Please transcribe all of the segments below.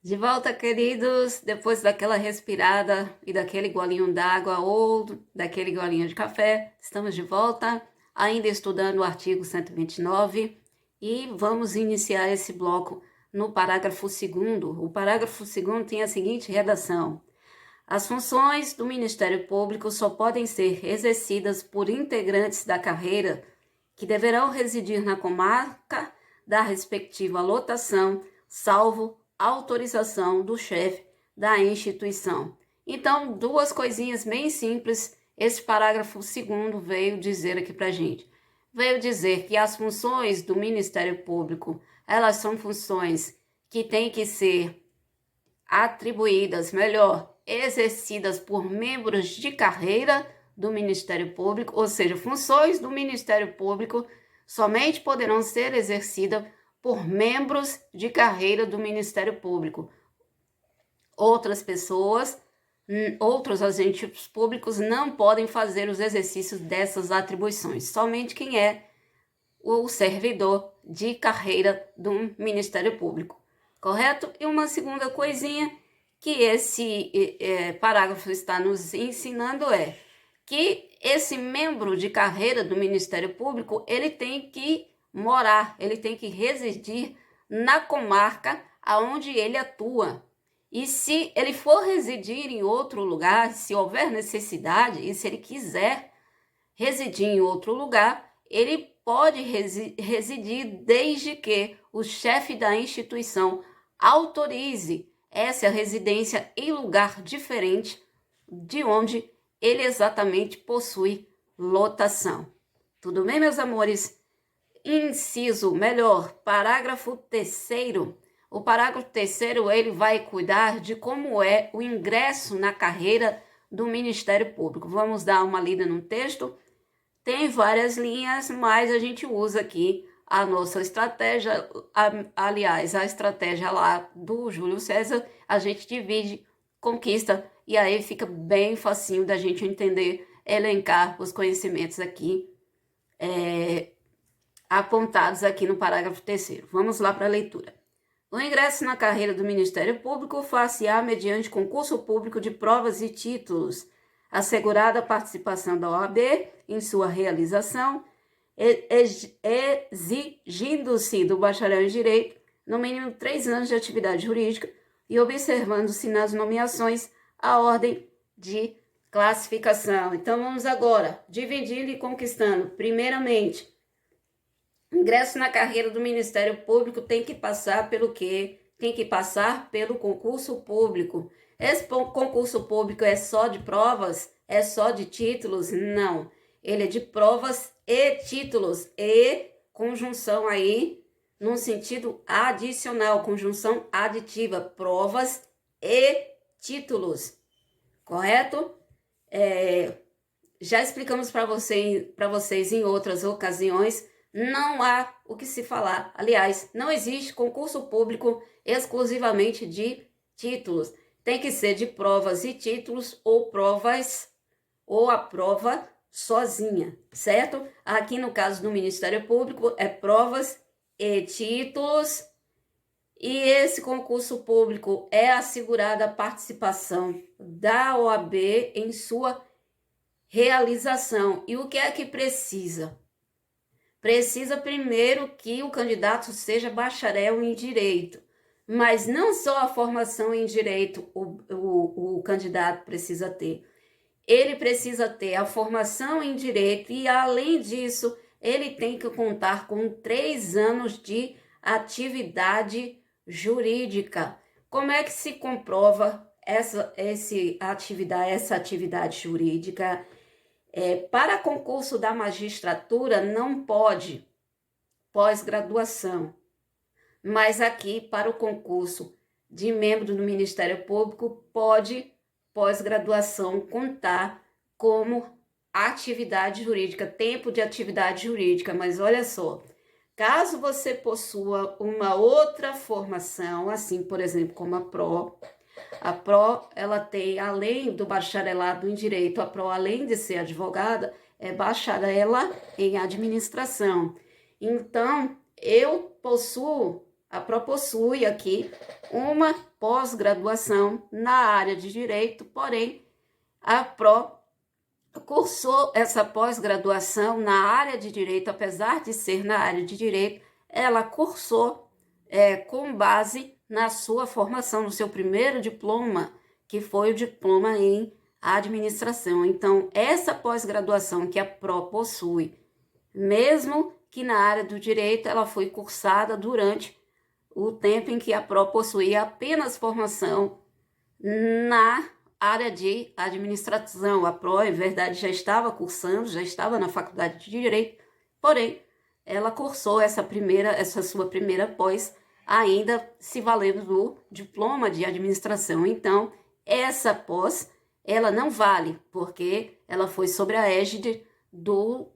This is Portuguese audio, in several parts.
De volta, queridos, depois daquela respirada e daquele golinho d'água ou daquele golinho de café, estamos de volta, ainda estudando o artigo 129 e vamos iniciar esse bloco no parágrafo 2º. O parágrafo 2º tem a seguinte redação: as funções do Ministério Público só podem ser exercidas por integrantes da carreira que deverão residir na comarca da respectiva lotação, salvo autorização do chefe da instituição. Então, duas coisinhas bem simples, esse parágrafo 2º veio dizer aqui pra gente. Veio dizer que as funções do Ministério Público, elas são funções que têm que ser atribuídas, melhor, exercidas por membros de carreira do Ministério Público, ou seja, funções do Ministério Público somente poderão ser exercidas por membros de carreira do Ministério Público. Outras pessoas, outros agentes públicos não podem fazer os exercícios dessas atribuições, somente quem é o servidor de carreira do Ministério Público, correto? E uma segunda coisinha que esse parágrafo está nos ensinando é que esse membro de carreira do Ministério Público, ele tem que morar, ele tem que residir na comarca aonde ele atua. E se ele for residir em outro lugar, se houver necessidade e se ele quiser residir em outro lugar, ele pode residir desde que o chefe da instituição autorize essa residência em lugar diferente de onde ele exatamente possui lotação. Tudo bem, meus amores? Inciso, melhor, parágrafo 3º. O parágrafo 3º, ele vai cuidar de como é o ingresso na carreira do Ministério Público. Vamos dar uma lida no texto. Tem várias linhas, mas a gente usa aqui a nossa estratégia, aliás, a estratégia lá do Júlio César, a gente divide, conquista, e aí fica bem facinho da gente entender, elencar os conhecimentos aqui, apontados aqui no parágrafo 3º. Vamos lá para a leitura. O ingresso na carreira do Ministério Público far-se-á mediante concurso público de provas e títulos, assegurada a participação da OAB em sua realização, exigindo-se do bacharel em Direito no mínimo 3 anos de atividade jurídica e observando-se nas nomeações a ordem de classificação. Então, vamos agora, dividindo e conquistando. Primeiramente, ingresso na carreira do Ministério Público tem que passar pelo quê? Tem que passar pelo concurso público. Esse concurso público é só de provas? É só de títulos? Não. Ele é de provas e títulos. E conjunção aí, num sentido adicional, conjunção aditiva. Provas e títulos. Correto? Já explicamos para vocês em outras ocasiões. Não há o que se falar. Aliás, não existe concurso público exclusivamente de títulos. Tem que ser de provas e títulos ou provas ou a prova sozinha, certo? Aqui no caso do Ministério Público é provas e títulos. E esse concurso público é assegurada a participação da OAB em sua realização. E o que é que precisa? Precisa primeiro que o candidato seja bacharel em Direito, mas não só a formação em Direito o candidato precisa ter. Ele precisa ter a formação em Direito e, além disso, ele tem que contar com 3 anos de atividade jurídica. Como é que se comprova essa atividade jurídica? Para concurso da magistratura não pode pós-graduação, mas aqui para o concurso de membro do Ministério Público pode pós-graduação contar como atividade jurídica, tempo de atividade jurídica. Mas olha só, caso você possua uma outra formação, assim, por exemplo, como a PRO, ela tem, além do bacharelado em Direito, a PRO, além de ser advogada, é bacharela em administração. Então, eu possuo a PRO possui aqui uma pós-graduação na área de Direito, porém, a PRO cursou essa pós-graduação na área de Direito, apesar de ser na área de Direito, ela cursou com base na sua formação, no seu primeiro diploma, que foi o diploma em administração. Então, essa pós-graduação que a PRO possui, mesmo que na área do direito, ela foi cursada durante o tempo em que a PRO possuía apenas formação na área de administração. A PRO, em verdade, já estava cursando, já estava na faculdade de Direito, porém, ela cursou essa sua primeira pós, ainda se valendo do diploma de administração. Então, essa pós, ela não vale, porque ela foi sobre a égide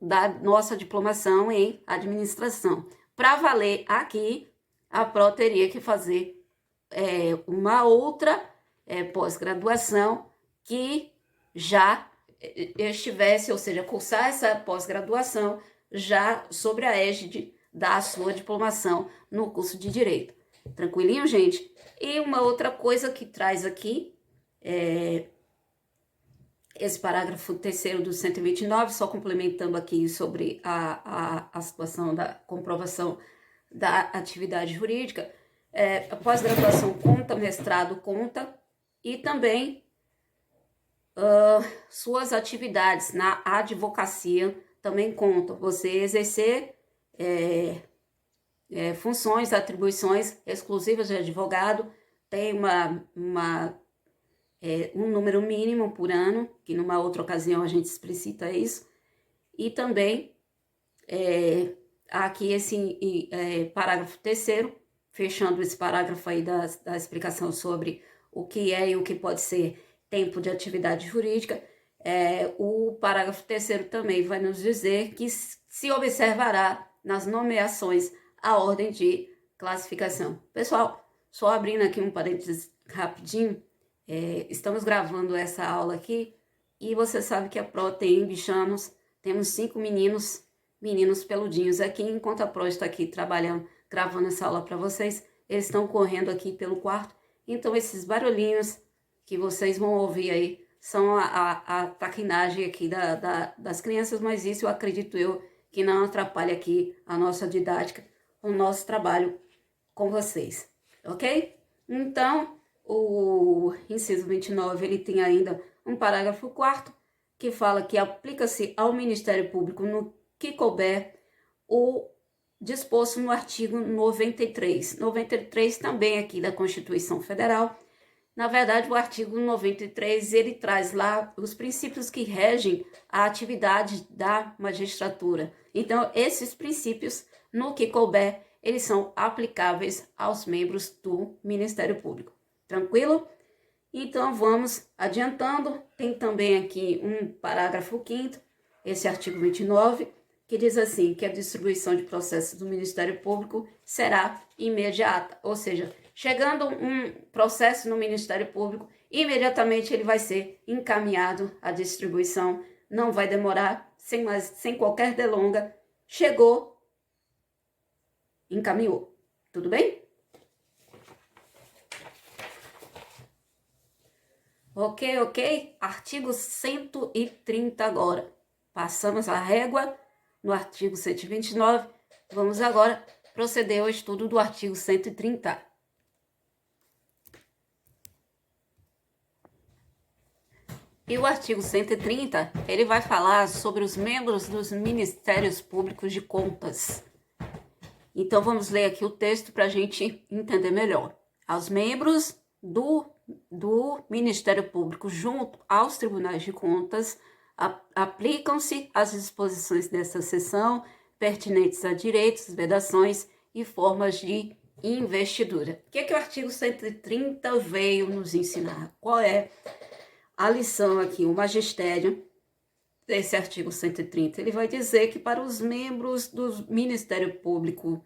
da nossa diplomação em administração. Para valer aqui, a PRO teria que fazer uma outra pós-graduação que já estivesse, ou seja, cursar essa pós-graduação já sobre a égide da sua diplomação no curso de Direito. Tranquilinho, gente? E uma outra coisa que traz aqui, esse parágrafo 3º do 129, só complementando aqui sobre a situação da comprovação da atividade jurídica, a pós-graduação conta, mestrado conta, e também suas atividades na advocacia também contam. Você exercer funções, atribuições exclusivas de advogado, tem um número mínimo por ano, que numa outra ocasião a gente explicita isso, e também aqui esse parágrafo 3º, fechando esse parágrafo aí da explicação sobre o que é e o que pode ser tempo de atividade jurídica, o parágrafo 3º também vai nos dizer que se observará nas nomeações a ordem de classificação. Pessoal, só abrindo aqui um parênteses rapidinho, estamos gravando essa aula aqui e você sabe que a PRO tem bichanos, temos 5 meninos peludinhos aqui, enquanto a PRO está aqui trabalhando, gravando essa aula para vocês, eles estão correndo aqui pelo quarto, então esses barulhinhos que vocês vão ouvir aí são a traquinagem aqui das crianças, mas isso eu acredito que não atrapalha aqui a nossa didática, o nosso trabalho com vocês, ok? Então, o inciso 29, ele tem ainda um parágrafo 4º, que fala que aplica-se ao Ministério Público no que couber o disposto no artigo 93. 93 também aqui da Constituição Federal. Na verdade, o artigo 93, ele traz lá os princípios que regem a atividade da magistratura. Então, esses princípios, no que couber, eles são aplicáveis aos membros do Ministério Público. Tranquilo? Então, vamos adiantando. Tem também aqui um parágrafo 5º, esse artigo 29, que diz assim, que a distribuição de processos do Ministério Público será imediata, ou seja, chegando um processo no Ministério Público, imediatamente ele vai ser encaminhado à distribuição, não vai demorar, sem qualquer delonga, chegou, encaminhou. Tudo bem? Ok? Artigo 130 agora. Passamos a régua no artigo 129. Vamos agora proceder ao estudo do artigo 130. E o artigo 130, ele vai falar sobre os membros dos Ministérios Públicos de Contas. Então, vamos ler aqui o texto para a gente entender melhor. Aos membros do Ministério Público junto aos Tribunais de Contas, aplicam-se as disposições dessa seção pertinentes a direitos, vedações e formas de investidura. O que o artigo 130 veio nos ensinar? Qual é a lição aqui, o magistério desse artigo 130? Ele vai dizer que para os membros do Ministério Público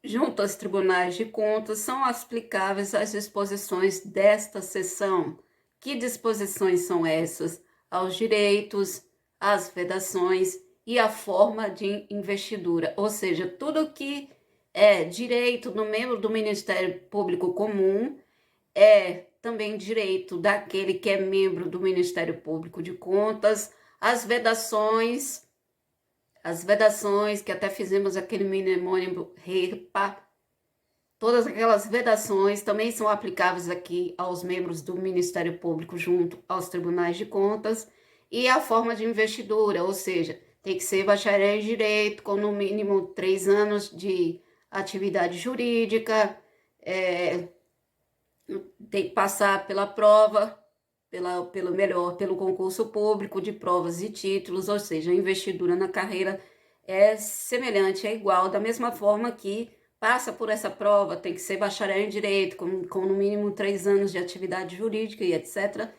junto aos tribunais de contas são aplicáveis as disposições desta seção. Que disposições são essas? Aos direitos, às vedações e a forma de investidura, ou seja, tudo que é direito do membro do Ministério Público Comum, é também direito daquele que é membro do Ministério Público de Contas, as vedações que até fizemos aquele mnemônimo REPA, todas aquelas vedações também são aplicáveis aqui aos membros do Ministério Público junto aos tribunais de contas, e a forma de investidura, ou seja, tem que ser bacharel em direito, com no mínimo 3 anos de atividade jurídica, tem que passar pela prova, pelo concurso público de provas e títulos, ou seja, a investidura na carreira é semelhante, é igual, da mesma forma que passa por essa prova, tem que ser bacharel em direito, com no mínimo 3 anos de atividade jurídica e etc.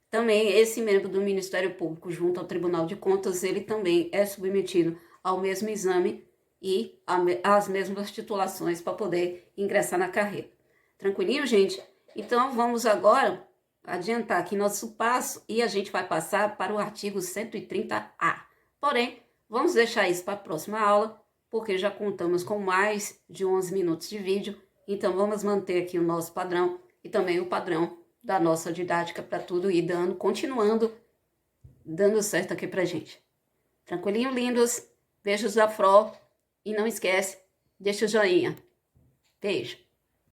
Também esse membro do Ministério Público junto ao Tribunal de Contas, ele também é submetido ao mesmo exame e às mesmas titulações para poder ingressar na carreira. Tranquilinho, gente? Então, vamos agora adiantar aqui nosso passo e a gente vai passar para o artigo 130A. Porém, vamos deixar isso para a próxima aula, porque já contamos com mais de 11 minutos de vídeo, então vamos manter aqui o nosso padrão e também o padrão da nossa didática para tudo e continuando dando certo aqui pra gente. Tranquilinho, lindos? Beijos da Fro e não esquece, deixa o joinha. Beijo.